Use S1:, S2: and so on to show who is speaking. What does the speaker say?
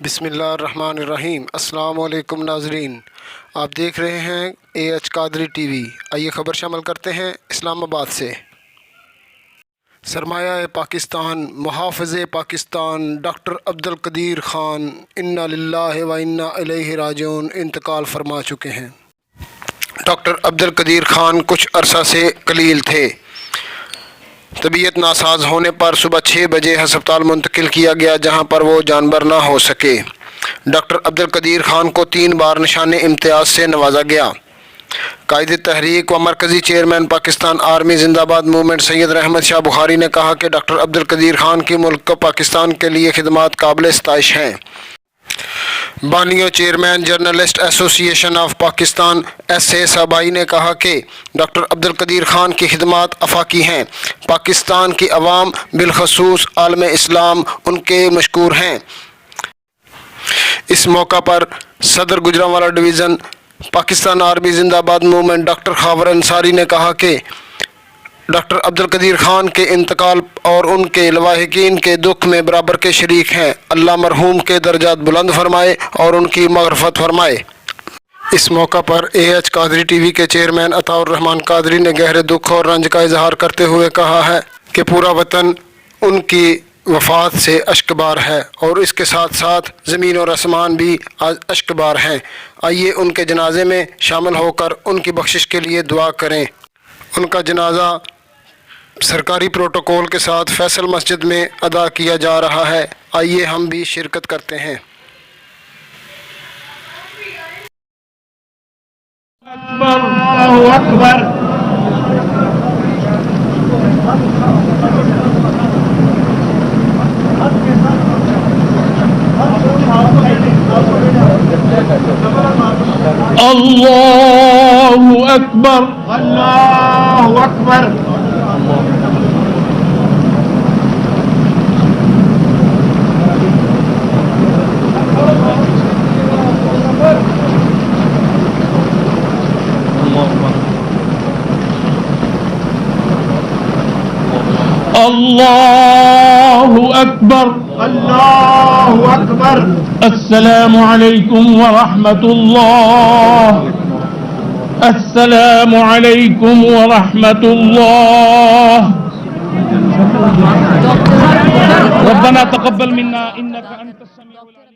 S1: بسم اللہ الرحمن الرحیم۔ السلام علیکم ناظرین، آپ دیکھ رہے ہیں قادری ٹی وی۔ آئیے خبر شامل کرتے ہیں اسلام آباد سے۔ سرمایہ پاکستان، محافظ پاکستان ڈاکٹر قدیر خان انا للہ و انا الیہ راجعون انتقال فرما چکے ہیں۔ ڈاکٹر قدیر خان کچھ عرصہ سے کلیل تھے۔ طبیعت ناساز ہونے پر صبح 6 بجے ہسپتال منتقل کیا گیا، جہاں پر وہ جانبر نہ ہو سکے۔ ڈاکٹر قدیر خان کو 3 بار نشان امتیاز سے نوازا گیا۔ قائد تحریک و مرکزی چیئرمین پاکستان آرمی زندہ باد موومنٹ سید رحمت شاہ بخاری نے کہا کہ ڈاکٹر قدیر خان کی ملک و پاکستان کے لیے خدمات قابل ستائش ہیں۔ بانی و چیئرمین جرنلسٹ ایسوسی ایشن آف پاکستان SASABI نے کہا کہ ڈاکٹر قدیر خان کی خدمات آفاقی ہیں۔ پاکستان کی عوام بالخصوص عالم اسلام ان کے مشکور ہیں۔ اس موقع پر صدر گجرانوالہ ڈویژن پاکستان آرمی زندہ باد موومنٹ ڈاکٹر خاور انصاری نے کہا کہ ڈاکٹر قدیر خان کے انتقال اور ان کے لواحقین کے دکھ میں برابر کے شریک ہیں۔ اللہ مرحوم کے درجات بلند فرمائے اور ان کی مغفرت فرمائے۔ اس موقع پر قادری ٹی وی کے چیئرمین عطاء الرحمن قادری نے گہرے دکھ اور رنج کا اظہار کرتے ہوئے کہا ہے کہ پورا وطن ان کی وفات سے اشکبار ہے اور اس کے ساتھ ساتھ زمین اور آسمان بھی اشکبار ہیں۔ آئیے ان کے جنازے میں شامل ہو کر ان کی بخشش کے لیے دعا کریں۔ ان کا جنازہ سرکاری پروٹوکول کے ساتھ فیصل مسجد میں ادا کیا جا رہا ہے۔ آئیے ہم بھی شرکت کرتے ہیں۔
S2: اللہ اکبر، اللہ اکبر، اللہ اکبر، اللہ اکبر، اللہ اکبر۔ السلام علیکم ورحمۃ اللہ، السلام علیکم ورحمۃ اللہ۔ ربنا تقبل منا انك انت السميع العليم۔